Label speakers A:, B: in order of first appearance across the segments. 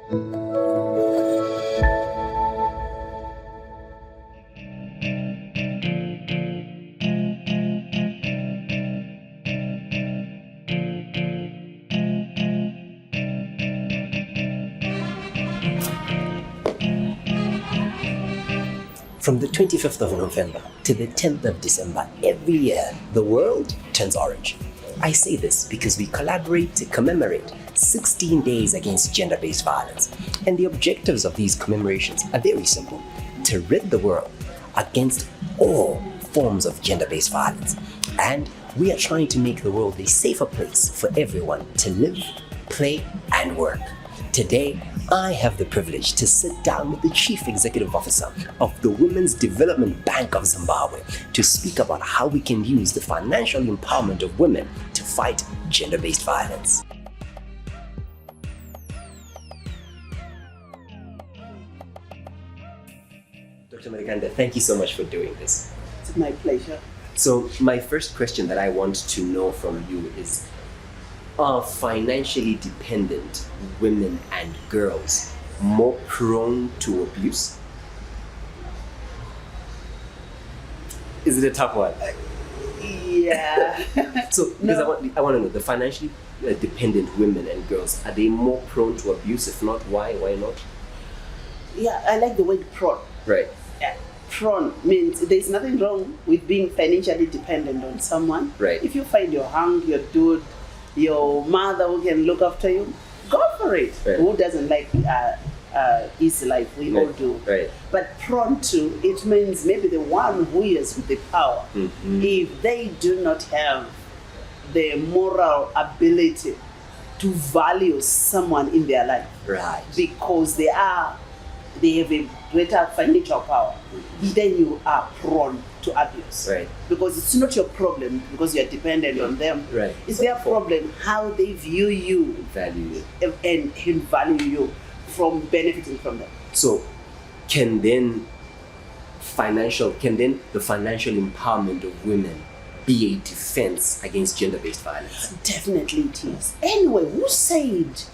A: From the 25th of November to the 10th of December, every year, the world turns orange. I say this because we collaborate to commemorate 16 days against gender-based violence. And the objectives of these commemorations are very simple: to rid the world against all forms of gender-based violence. And we are trying to make the world a safer place for everyone to live, play, and work. Today, I have the privilege to sit down with the Chief Executive Officer of the Women's Development Bank of Zimbabwe to speak about how we can use the financial empowerment of women to fight gender-based violence. Dr. Marikanda, thank you so much for doing this.
B: It's my pleasure.
A: So my first question that I want to know from you is, are financially dependent women and girls more prone to abuse? Is it a tough one?
B: Yeah.
A: So, because
B: No.
A: I want to know, the financially dependent women and girls, are they more prone to abuse? If not, why? Why not?
B: Yeah, I like the word prone.
A: Right.
B: Yeah. Prone means there's nothing wrong with being financially dependent on someone.
A: Right.
B: If you find your hunk, your dude, your mother who can look after you, go for it.
A: Right.
B: Who doesn't like easy life? We all do.
A: Right.
B: But prone to, it means maybe the one who is with the power, if they do not have the moral ability to value someone in their life,
A: Right.
B: because they have a greater financial power, then you are prone to abuse.
A: Right.
B: Because it's not your problem because you're dependent on them.
A: Right.
B: It's their problem how they view you
A: Value it.
B: and value you from benefiting from them.
A: So, can then the financial empowerment of women be a defense against gender-based violence?
B: Definitely it is. Anyway, who said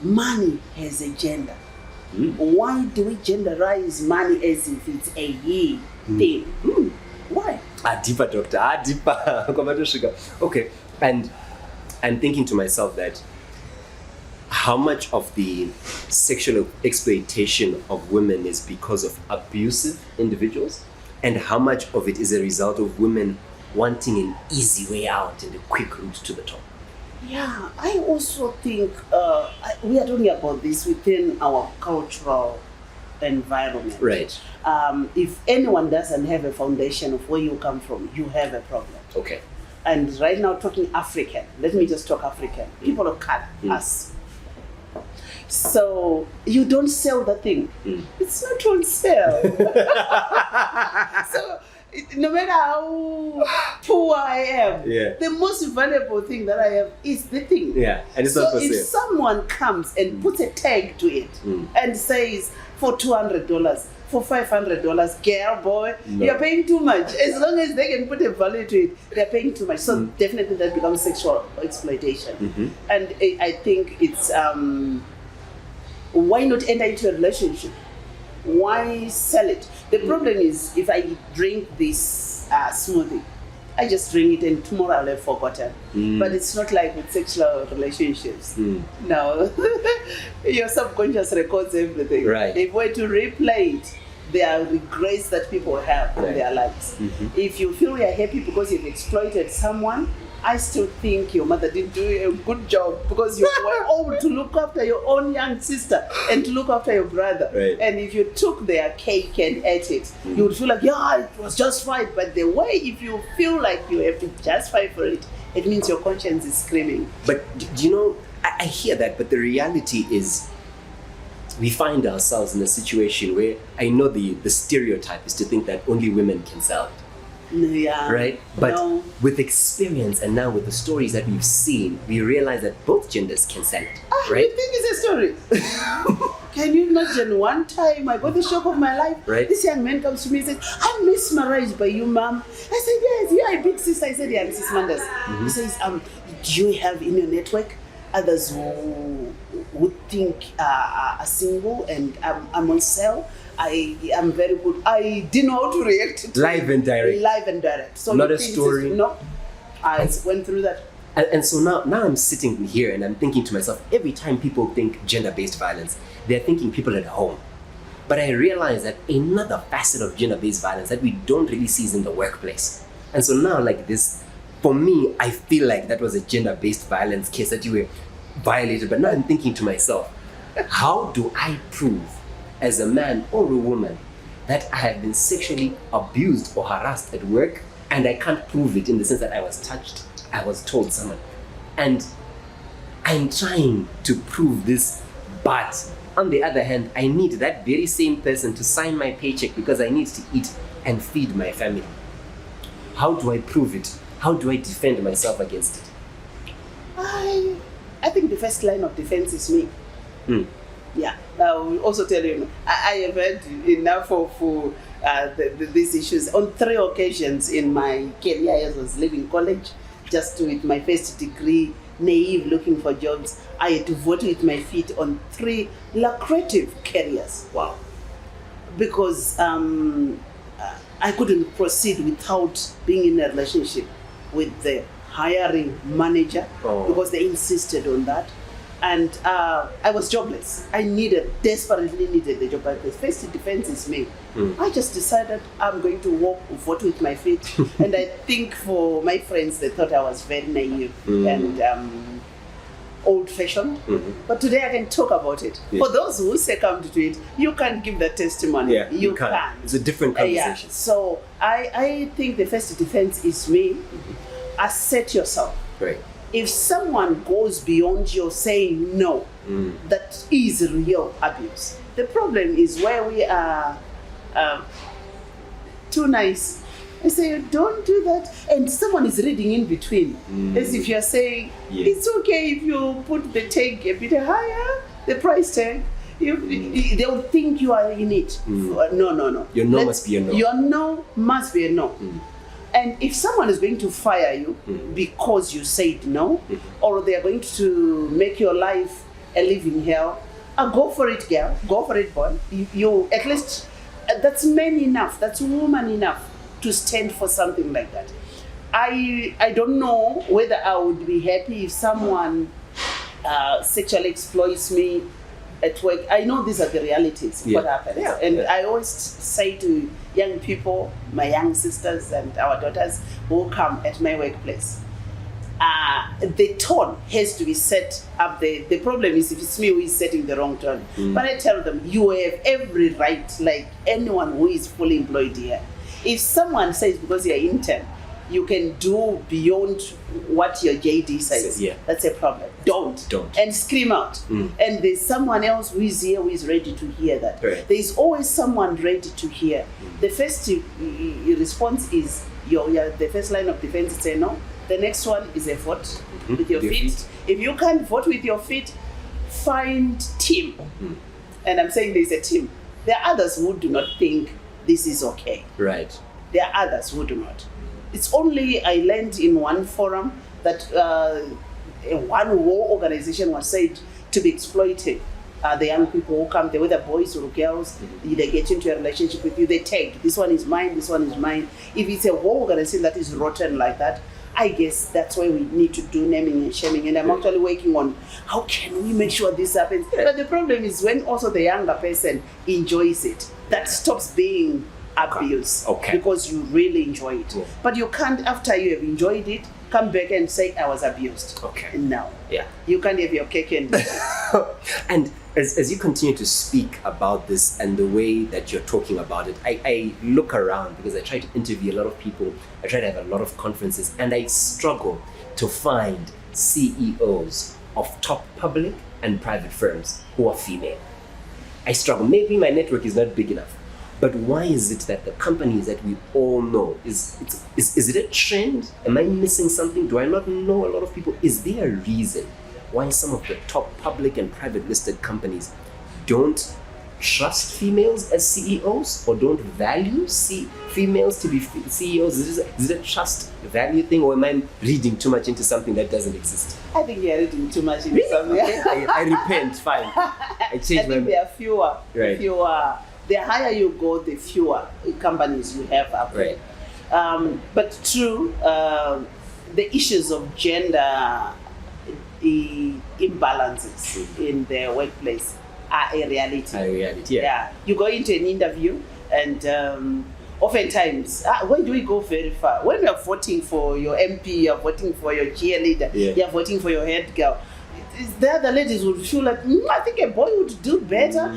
B: money has a gender? Why do we genderize money as if it's a he thing? Why?
A: Deeper, doctor. Deeper. Okay. And I'm thinking to myself that how much of the sexual exploitation of women is because of abusive individuals, and how much of it is a result of women wanting an easy way out and a quick route to the top?
B: Yeah, I also think we are talking about this within our cultural environment.
A: Right.
B: If anyone doesn't have a foundation of where you come from, you have a problem.
A: Okay.
B: And right now, talking African, let me just talk African. People of color, us. So you don't sell the thing. It's not on sale. So no matter how poor I am, the most valuable thing that I have is the thing.
A: Yeah, and it's
B: so
A: not for
B: if
A: sale.
B: someone comes and puts a tag to it and says for $200, for $500, girl, boy, you're paying too much. As long as they can put a value to it, they're paying too much. So definitely that becomes sexual exploitation. And I think it's why not enter into a relationship? Why sell it? The problem is, if I drink this smoothie, I just drink it and tomorrow I'll have forgotten. But it's not like with sexual relationships. No, your subconscious records everything.
A: Right.
B: If we're to replay it, there are regrets that people have in their lives. If you feel you're happy because you've exploited someone, I still think your mother didn't do a good job, because you were old to look after your own young sister and to look after your brother.
A: Right.
B: And if you took their cake and ate it, you would feel like, yeah, it was just right. But the way, if you feel like you have to justify for it, it means your conscience is screaming.
A: But do you know, I hear that, but the reality is we find ourselves in a situation where I know the stereotype is to think that only women can sell it.
B: Yeah.
A: Right? But
B: No.
A: with experience and now with the stories that we've seen, we realize that both genders can sell it. Right?
B: You think it's a story? Can you imagine one time I got the shock of my life?
A: Right.
B: This young man comes to me and says, I'm mesmerized by you, ma'am. I said, yes, you are a big sister. I said, yeah, Mrs. Mandas. He says, do you have in your network others who think are single and I'm on sale. I am very good. I didn't know how to react to
A: Live and direct.
B: Live and direct. So
A: Not a
B: things
A: story.
B: No, I went through that.
A: And so now I'm sitting here and I'm thinking to myself, every time people think gender-based violence, they're thinking people at home. But I realize that another facet of gender-based violence that we don't really see is in the workplace. And so now, like this, for me, I feel like that was a gender-based violence case that you were violated. But now I'm thinking to myself, how do I prove as a man or a woman that I have been sexually abused or harassed at work, and I can't prove it in the sense that I was touched, I was told someone. And I'm trying to prove this, but on the other hand, I need that very same person to sign my paycheck because I need to eat and feed my family. How do I prove it? How do I defend myself against it?
B: I think the first line of defense is me. Yeah, I will also tell you, I have had enough of these issues. On 3 occasions in my career, I was leaving college, just with my first degree, naive, looking for jobs. I had to vote with my feet on 3 lucrative careers.
A: Wow.
B: Because I couldn't proceed without being in a relationship with the hiring manager because they insisted on that. And I was jobless. I desperately needed the job. But the first defense is me. I just decided I'm going to vote with my feet. And I think for my friends, they thought I was very naive and old-fashioned. But today I can talk about it. For those who succumbed to it, you can't give that testimony.
A: Yeah, you can't. It's a different conversation.
B: So I think the first defense is me. Assert yourself.
A: Right.
B: If someone goes beyond your saying no, that is real abuse. The problem is where we are too nice. I say, don't do that. And someone is reading in between. As if you're saying, it's okay if you put the tag a bit higher, the price tag. They'll think you are in it. No.
A: Your no must be a no.
B: Your no must be a no. And if someone is going to fire you because you said no, or they are going to make your life a living hell, go for it, girl. Go for it, boy. You at least, that's man enough, that's woman enough to stand for something like that. I don't know whether I would be happy if someone sexually exploits me at work. I know these are the realities of what happens. I always say to young people, my young sisters and our daughters who come at my workplace, the tone has to be set up. The problem is if it's me who is setting the wrong tone. But I tell them, you have every right, like anyone who is fully employed here. If someone says because you're intern, you can do beyond what your JD says, that's a problem. Don't. And scream out. And there's someone else who is here who is ready to hear that. There's always someone ready to hear. The first response is the first line of defense is say no. The next one is a vote with your feet. If you can't vote with your feet, find team. And I'm saying there's a team. There are others who do not think this is okay.
A: Right.
B: There are others who do not. It's only I learned in one forum that one whole organization was said to be exploiting the young people who come there, whether boys or girls, they get into a relationship with you, they take, this one is mine, this one is mine. If it's a whole organization that is rotten like that, I guess that's why we need to do naming and shaming. And I'm actually working on how can we make sure this happens. But the problem is when also the younger person enjoys it, that stops being abuse because you really enjoy it. But you can't, after you have enjoyed it, come back and say I was abused. No. You can't have your cake and
A: And as you continue to speak about this and the way that you're talking about it, I look around because I try to interview a lot of people, I try to have a lot of conferences, and I struggle to find CEOs of top public and private firms who are female. I struggle. Maybe my network is not big enough. But why is it that the companies that we all know, is it a trend? Am I missing something? Do I not know a lot of people? Is there a reason why some of the top public and private listed companies don't trust females as CEOs or don't value females to be CEOs? Is it a trust value thing, or am I reading too much into something that doesn't exist?
B: I think you're reading too much into something.
A: I repent, fine. I changed my mind.
B: There are fewer.
A: Right.
B: The higher you go, the fewer companies you have up there.
A: Right.
B: But true, the issues of gender imbalances in the workplace are a reality. Yeah. You go into an interview and oftentimes, where do we go very far? When you're voting for your MP, you're voting for your cheerleader, you're voting for your head girl, the other ladies would feel like, I think a boy would do better.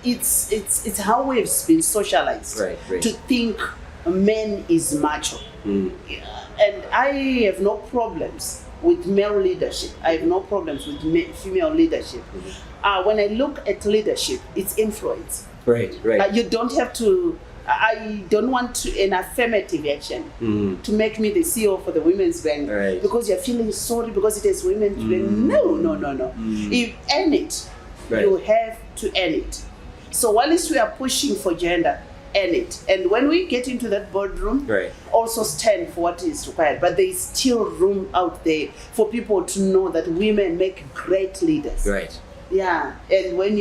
B: It's how we've been socialized to think men is macho. And I have no problems with male leadership. I have no problems with female leadership. When I look at leadership, it's influence. Right. You don't have to. I don't want an affirmative action to make me the CEO for the women's bank because you're feeling sorry because it is women's bank. No. You earn it. You have to earn it. So while we are pushing for gender, earn it. And when we get into that boardroom, also stand for what is required. But there is still room out there for people to know that women make great leaders. Yeah, and when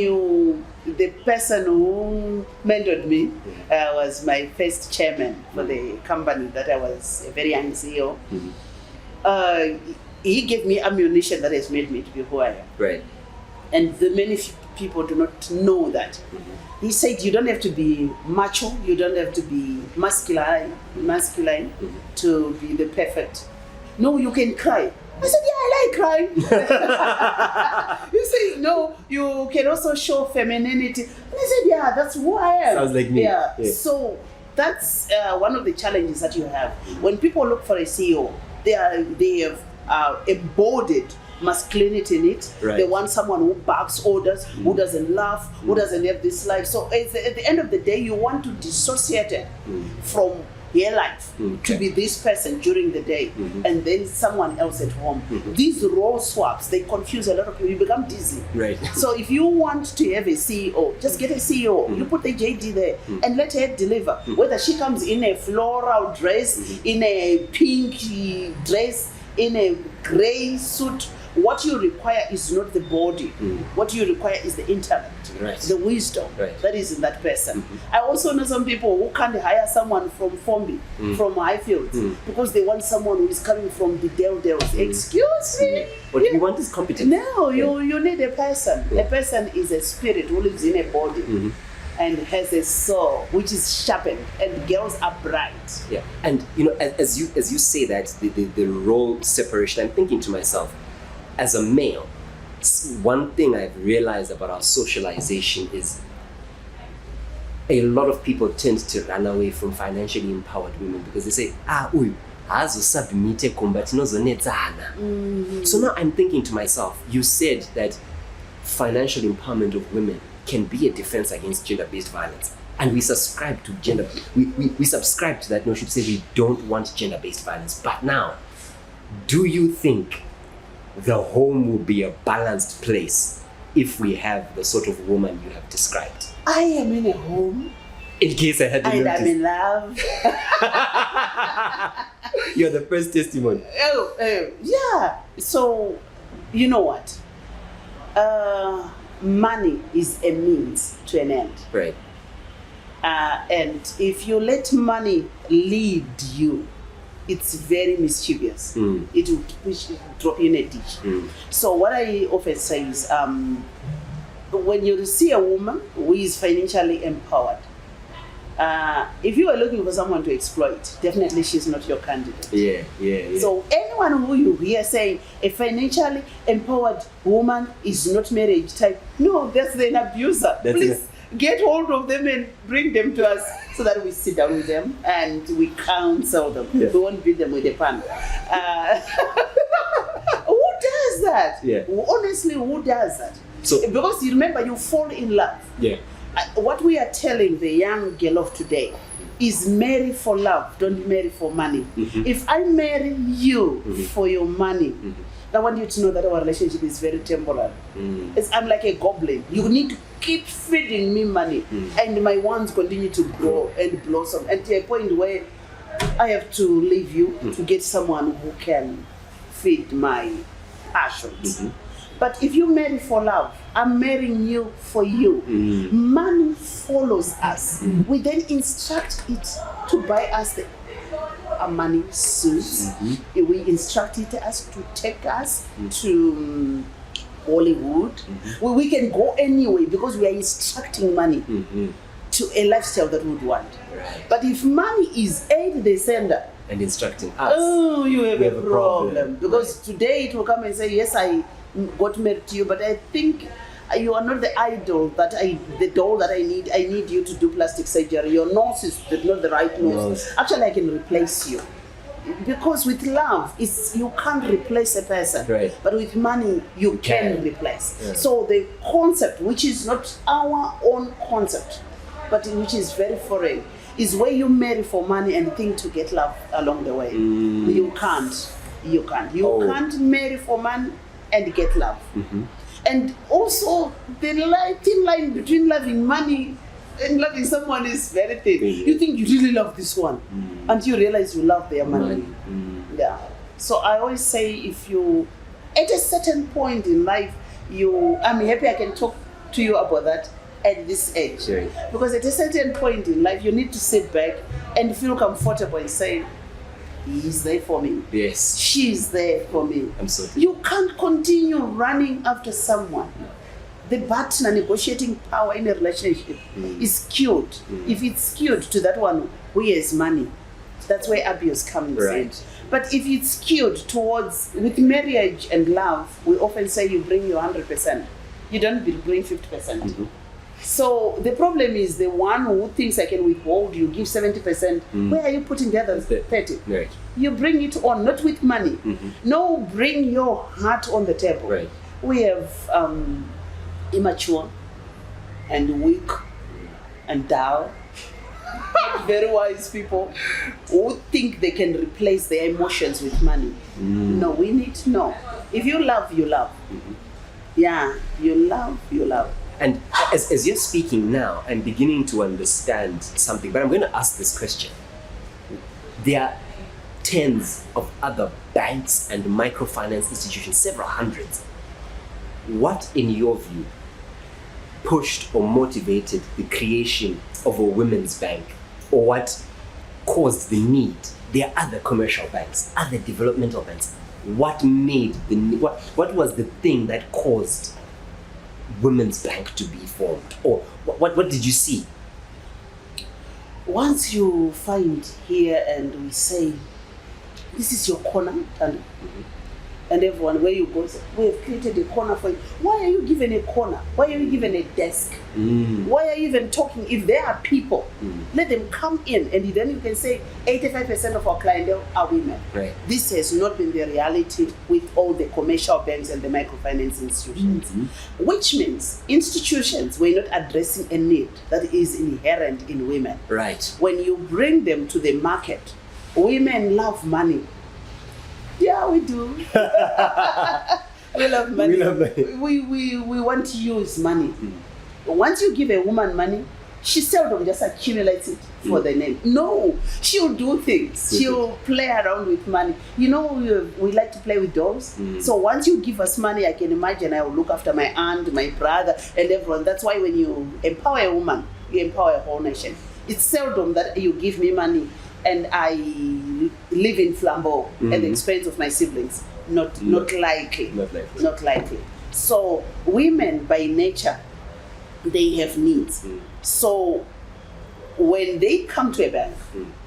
B: the person who mentored me was my first chairman for the company that I was a very young CEO. He gave me ammunition that has made me to be who I am. And the many people do not know that. He said you don't have to be macho, you don't have to be masculine to be the perfect. No, you can cry. I said, yeah, I like crying. You say, no, you can also show femininity. And I said, yeah, that's who I am.
A: Sounds like me.
B: Yeah. So that's one of the challenges that you have. When people look for a CEO, they have embodied masculinity in it. They want someone who barks orders, who doesn't laugh, who doesn't have this life. So at the end of the day, you want to dissociate it from your life to be this person during the day and then someone else at home. These role swaps, they confuse a lot of people. You become dizzy. So if you want to have a CEO, just get a CEO. You put the JD there and let her deliver. Whether she comes in a floral dress, in a pink dress, in a gray suit, what you require is not the body. What you require is the intellect, the wisdom that is in that person. I also know some people who can't hire someone from Fombi, from Highfields, because they want someone who is coming from the Dells. Excuse me?
A: What you want is competence.
B: No, you need a person. A person is a spirit who lives in a body. And has a soul which is sharpened, and girls are bright.
A: Yeah, and as you say that the role separation, I'm thinking to myself, as a male, one thing I've realized about our socialization is a lot of people tend to run away from financially empowered women because they say, So now I'm thinking to myself, you said that financial empowerment of women can be a defense against gender-based violence. And we subscribe to we subscribe to that notion to say we don't want gender-based violence. But now, do you think the home will be a balanced place if we have the sort of woman you have described?
B: I am in a home.
A: In case I had to
B: and I'm in love.
A: You're the first testimony.
B: Yeah. So, you know what? Money is a means to an end. And if you let money lead you, it's very mischievous. It will drop you in a ditch. So what I often say is, when you see a woman who is financially empowered, if you are looking for someone to exploit, definitely she's not your candidate.
A: Yeah.
B: So anyone who you hear saying a financially empowered woman is not marriage type, no, that's an abuser. Please get hold of them and bring them to us so that we sit down with them and we counsel them. We won't beat them with a pan. Who does that? Honestly, who does that? So, because you remember, you fall in love. What we are telling the young girl of today is marry for love, don't marry for money. If I marry you for your money, I want you to know that our relationship is very temporary. I'm like a goblin. You need keep feeding me money, and my wants continue to grow and blossom, and to a point where I have to leave you to get someone who can feed my passions. But if you marry for love, I'm marrying you for you. Money follows us. We then instruct it to buy us the money suits. We instruct it as to take us to Hollywood. We can go anyway because we are instructing money to a lifestyle that we would want.
A: Right.
B: But if money is aid the sender
A: And instructing us.
B: oh, you have
A: We
B: a
A: have a
B: problem.
A: problem.
B: Because today it will come and say, yes, I got married to you, but I think you are not the idol the doll that I need. I need you to do plastic surgery. Your nose is not the right nose. Actually, I can replace you. Because with love, you can't replace a person.
A: Right.
B: But with money, you can replace.
A: Yeah.
B: So the concept, which is not our own concept, but which is very foreign, is where you marry for money and think to get love along the way. You can't. You can't marry for money and get love. And also, the thin line between loving money and loving someone is very thin. You think you really love this one, and you realize you love their money. Yeah. So I always say, if you, at a certain point in life, I'm happy I can talk to you about that at this age.
A: Sure.
B: Because at a certain point in life, you need to sit back and feel comfortable and say, he's there for me.
A: Yes.
B: She's there for me.
A: I'm so
B: You can't continue running after someone. The button and negotiating power in a relationship is skewed. If it's skewed to that one who has money, that's where abuse comes in. But if it's skewed towards, with marriage and love, we often say you bring your 100%. You don't bring 50%. So the problem is the one who thinks I can withhold, you give 70%. Where are you putting the other 30?
A: Right.
B: You bring it on, not with money. No, bring your heart on the table.
A: Right.
B: We have immature and weak and dull, very wise people who think they can replace their emotions with money. No, we need to know. If you love, you love. Yeah, you love, you love.
A: And as you're speaking now, I'm beginning to understand something, but I'm going to ask this question. There are tens of other banks and microfinance institutions, several hundreds. What, in your view, pushed or motivated the creation of a women's bank? Or what caused the need? There are other commercial banks, other developmental banks. What made the need? What was the thing that caused women's bank to be formed? Or what did you see?
B: Once you find here and we say, this is your corner, and everyone, where you go, we have created a corner for you. Why are you given a corner? Why are you given a desk? Why are you even talking? If there are people, let them come in, and then you can say 85% of our clientele are women.
A: Right.
B: This has not been the reality with all the commercial banks and the microfinance institutions, which means institutions were not addressing a need that is inherent in women.
A: Right.
B: When you bring them to the market, women love money. Yeah, we do. We love money.
A: We love money.
B: We want to use money. Once you give a woman money, she seldom just accumulates it for the name. No, she'll do things. She'll play around with money. You know, we like to play with dolls. So once you give us money, I can imagine I will look after my aunt, my brother, and everyone. That's why when you empower a woman, you empower a whole nation. It's seldom that you give me money and I live in flambeau at the expense of my siblings. Not likely. Not likely. So women by nature, they have needs. So when they come to a bank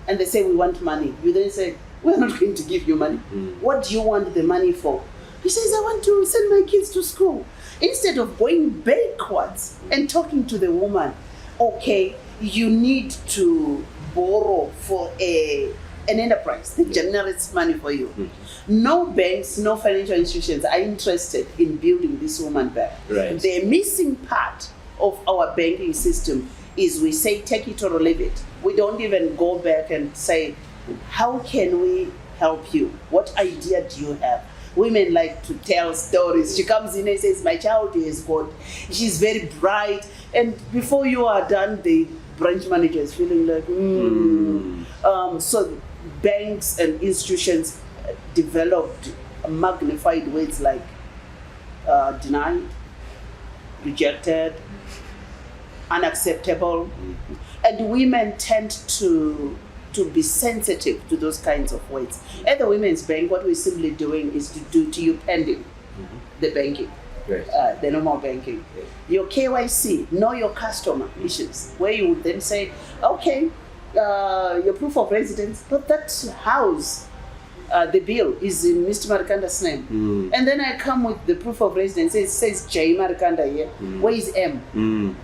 B: and they say we want money, you then say, we're not going to give you money. What do you want the money for? He says, I want to send my kids to school. Instead of going backwards and talking to the woman, okay, you need to borrow for an enterprise that generates money for you. No banks, no financial institutions are interested in building this woman bank.
A: Right.
B: The missing part of our banking system is we say take it or leave it. We don't even go back and say, how can we help you? What idea do you have? Women like to tell stories. She comes in and says, my child is good. She's very bright. And before you are done, the branch manager is feeling like, so banks and institutions developed magnified words like denied, rejected, unacceptable. And women tend to be sensitive to those kinds of words. At the Women's Bank, what we're simply doing is to do to you pending the banking, the normal banking.
A: Yes.
B: Your KYC, know your customer issues, where you would then say, okay, your proof of residence, but that house, the bill is in Mr. Marikanda's name. And then I come with the proof of residence, it says J. Marikanda here, where is M?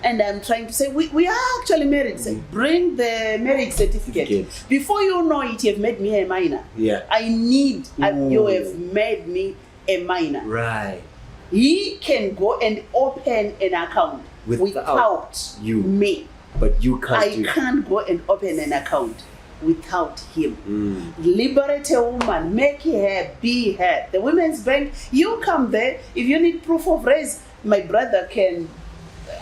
B: And I'm trying to say, we are actually married. Say, bring the marriage certificate. Before you know it, you've made me a minor.
A: Yeah.
B: I need, you have made me a minor.
A: Right.
B: He can go and open an account without me.
A: But you can't
B: I can't go and open an account without him. Liberate a woman, make her be her. The Women's Bank, you come there, if you need proof of res, my brother can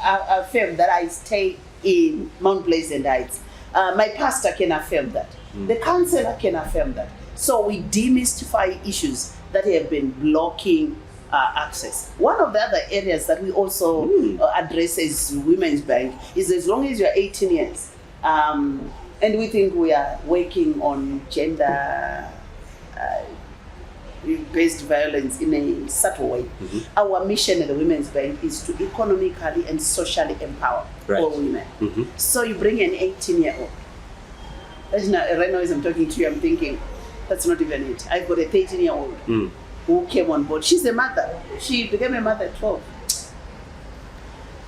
B: affirm that I stay in Mount Pleasant Heights. My pastor can affirm that. The counselor can affirm that. So we demystify issues that have been blocking access. One of the other areas that we also address as Women's Bank is as long as you're 18 years, and we think we are working on gender based violence in a subtle way. Our mission at the Women's Bank is to economically and socially empower all women. So you bring an 18-year-old. Right now as I'm talking to you, I'm thinking, that's not even it. I've got a 13-year-old who came on board. She's a mother. She became a mother at 12.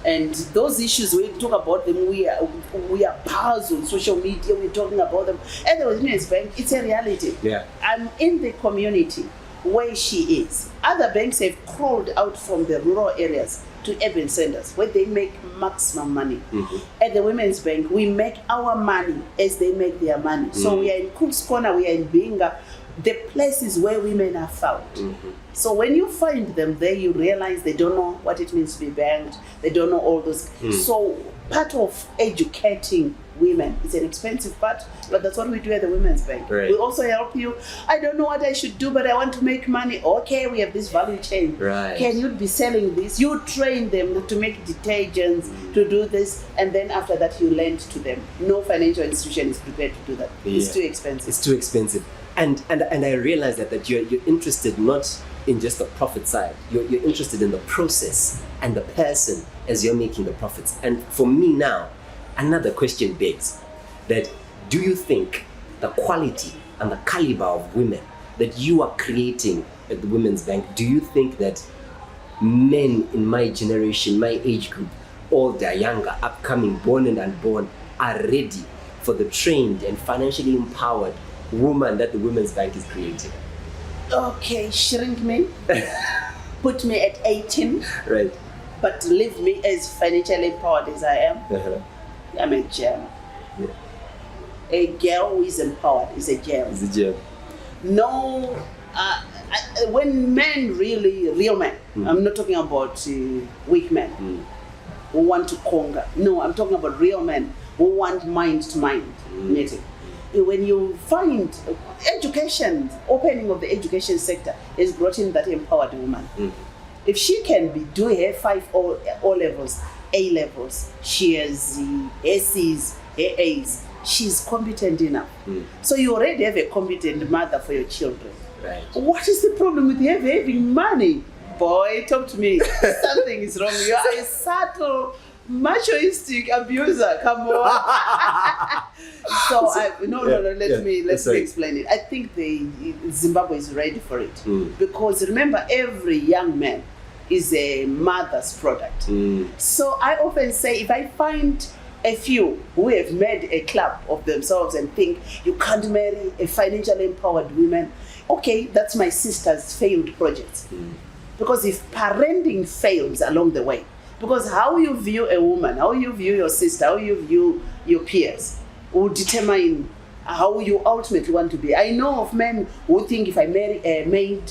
B: And those issues, we talk about them, we are powers on social media, we're talking about them. At the Women's Bank, it's a reality.
A: Yeah.
B: I'm in the community where she is. Other banks have crawled out from the rural areas to urban centers where they make maximum money. At the Women's Bank, we make our money as they make their money. So we are in Cook's Corner, we are in Binga, the places where women are found. So when you find them there, you realize they don't know what it means to be banked. They don't know all those. So part of educating women is an expensive part, but that's what we do at the Women's Bank. We also help you. I don't know what I should do, but I want to make money. Okay, we have this value chain. Can you be selling this? You train them to make detergents, to do this, and then after that you lend to them. No financial institution is prepared to do that. It's too expensive.
A: It's too expensive. And I realize that you're interested not in just the profit side. You're interested in the process and the person as you're making the profits. And for me now, another question begs that, do you think the quality and the caliber of women that you are creating at the Women's Bank, do you think that men in my generation, my age group, older, younger, upcoming, born and unborn, are ready for the trained and financially empowered woman that the Women's Bank is creating?
B: Okay, shrink me, put me at 18,
A: right?
B: But leave me as financially empowered as I am. I'm a gem. A girl who is empowered is a gem.
A: Is a gem.
B: No, when men real men, I'm not talking about weak men who want to conquer. No, I'm talking about real men who want mind to mind meeting. When you find education, opening of the education sector has brought in that empowered woman. If she can do her 5 O levels, A levels, she has her C's, her A's, she's competent enough. So you already have a competent mother for your children.
A: Right.
B: What is the problem with having money? Boy, talk to me. Something is wrong. You are a subtle, machoistic abuser. Come on. Let me explain it. I think Zimbabwe is ready for it. Because remember, every young man is a mother's product. So I often say, if I find a few who have made a club of themselves and think you can't marry a financially empowered woman, okay, that's my sister's failed project. Because if parenting fails along the way, because how you view a woman, how you view your sister, how you view your peers will determine how you ultimately want to be. I know of men who think if I marry a maid,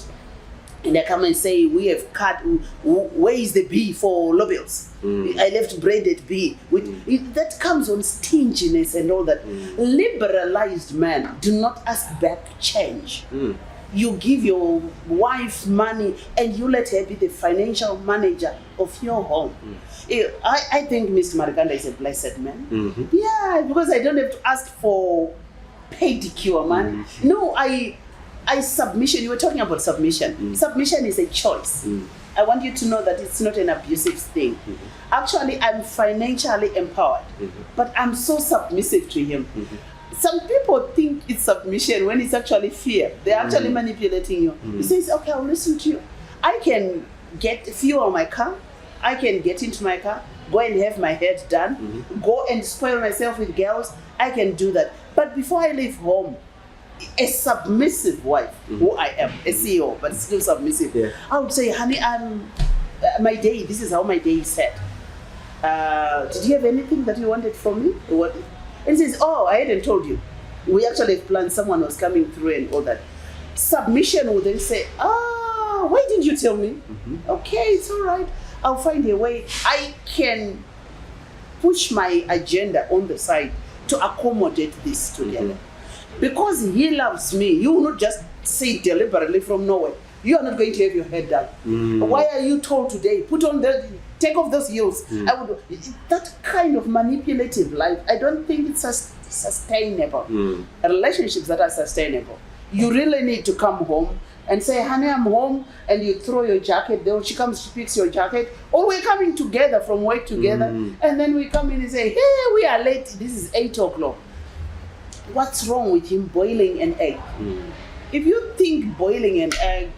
B: and I come and say, we have cut, where is the B for lobules? I left bread at B. That comes on stinginess and all that. Liberalized men do not ask back change. You give your wife money and you let her be the financial manager of your home. I think Mr. Marikanda is a blessed man. Yeah, because I don't have to ask for pedicure, man. No, I submission. You were talking about submission. Submission is a choice. I want you to know that it's not an abusive thing. Actually, I'm financially empowered, but I'm so submissive to him. Some people think it's submission when it's actually fear. They're actually manipulating you. He says, okay, I'll listen to you. I can get fuel on my car. I can get into my car, go and have my hair done, go and spoil myself with girls. I can do that. But before I leave home, a submissive wife, who I am, a CEO, but still submissive, I would say, honey, my day, this is how my day is set. Did you have anything that you wanted from me? What? And he says, oh, I hadn't told you. We actually planned, someone was coming through and all that. Submission would then say, why didn't you tell me? Okay, it's all right. I'll find a way. I can push my agenda on the side to accommodate this together. Because he loves me, you will not just say deliberately from nowhere, you are not going to have your head down. Why are you told today? Take off those heels. That kind of manipulative life, I don't think it's sustainable. Relationships that are sustainable, you really need to come home and say, honey, I'm home, and you throw your jacket there. She comes, she picks your jacket, or we're coming together from work together, and then we come in and say, hey, we are late, this is 8 o'clock. What's wrong with him boiling an egg? If you think boiling an egg,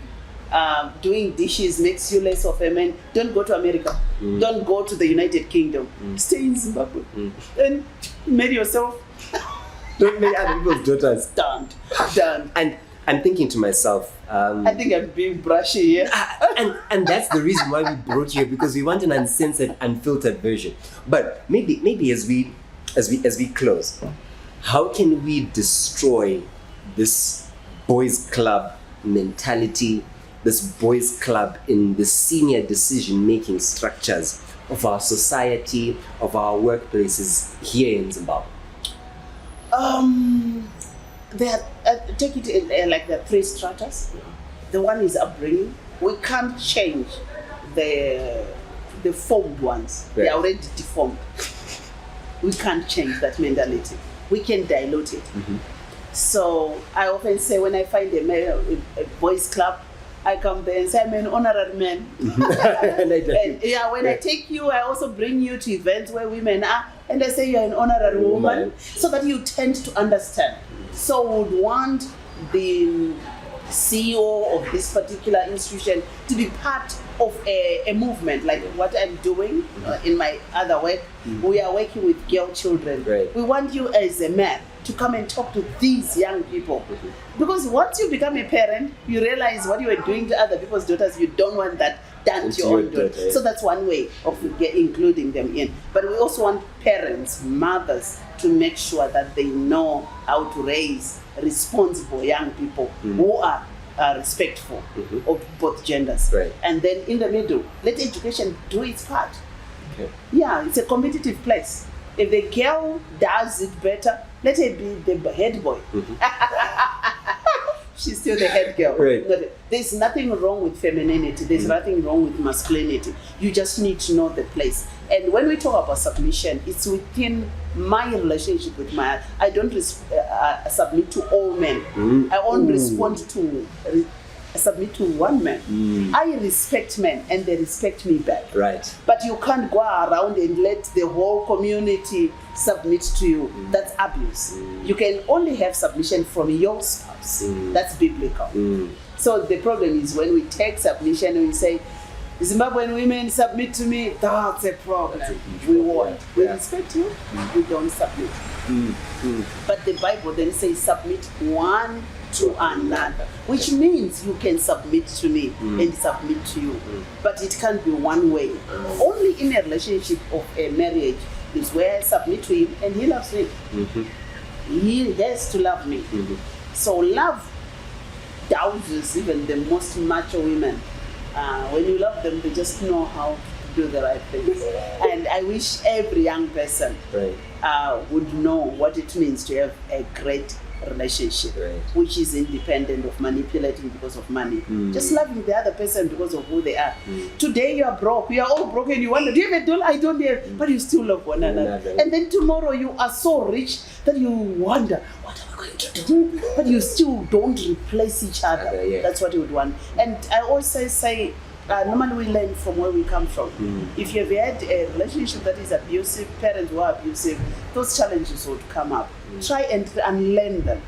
B: doing dishes makes you less of a man, don't go to America. Don't go to the United Kingdom. Stay in Zimbabwe. And marry yourself.
A: Don't marry other people's daughters.
B: Done.
A: And I'm thinking to myself,
B: I think I'm being brushy here.
A: and that's the reason why we brought you here, because we want an uncensored, unfiltered version. But maybe as we close, how can we destroy this boys' club mentality, this boys' club in the senior decision-making structures of our society, of our workplaces here in Zimbabwe?
B: Take it in, like the 3 stratas. The one is upbringing. We can't change the formed ones. Right. They are already deformed. We can't change that mentality. We can dilute it. So I often say, when I find a boys' club, I come there and say, I'm an honorary man. I take you, I also bring you to events where women are, and I say you're an honorary woman, so that you tend to understand. So would want the CEO of this particular institution to be part of a movement like what I'm doing in my other work. We are working with girl children. Right. We want you as a man to come and talk to these young people. Because once you become a parent, you realize what you are doing to other people's daughters, you don't want that done to your own daughter. So that's one way of including them in. But we also want parents, mothers, to make sure that they know how to raise responsible young people who are respectful of both genders. Right. And then in the middle, let education do its part. Okay. Yeah, it's a competitive place. If the girl does it better, let her be the head boy. She's still the head girl. Right. There's nothing wrong with femininity. There's nothing wrong with masculinity. You just need to know the place. And when we talk about submission, it's within my relationship with my. I don't submit to all men. I only submit to one man. I respect men, and they respect me back. Right. But you can't go around and let the whole community submit to you. That's abuse. You can only have submission from your spouse. That's biblical. So the problem is when we take submission and we say, Zimbabwean women submit to me, that's a problem. We won't. We respect you, we don't submit. But the Bible then says submit one to another, which means you can submit to me and submit to you. But it can't be one way. Only in a relationship of a marriage is where I submit to him and he loves me. He has to love me. So love douses even the most macho women. When you love them, they just know how to do the right things. And I wish every young person would know what it means to have a great relationship, which is independent of manipulating because of money. Just loving the other person because of who they are. Today you are broke, we are all broken, you wonder, do you have a doll? I don't have, but you still love one another. And then tomorrow you are so rich that you wonder, what am I going to do? But you still don't replace each other. That's what you would want. And I always say, normally we learn from where we come from. If you've had a relationship that is abusive, parents who are abusive, those challenges would come up. Try and unlearn them.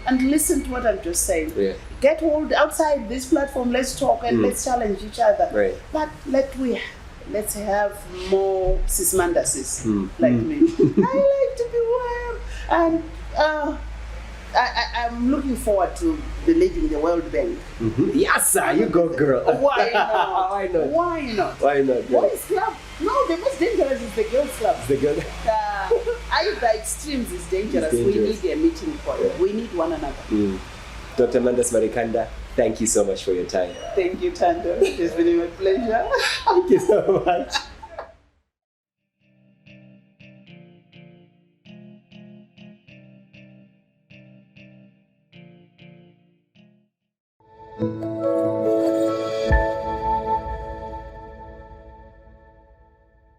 B: And listen to what I'm just saying. Get hold outside this platform, let's talk and let's challenge each other. But let's have more cis Mandases like me. I like to be warm. And I'm looking forward to leading the World Bank.
A: Yes, sir. You go, girl.
B: Why not?
A: Why not?
B: Why not?
A: Why not?
B: Boys club? No, the most dangerous is the girls club.
A: The girl.
B: Either extremes is dangerous. We need a meeting point. We need one another.
A: Dr. Mandas Marikanda, thank you so much for your time.
B: Thank you, Tando. It has been a pleasure.
A: Thank you so much.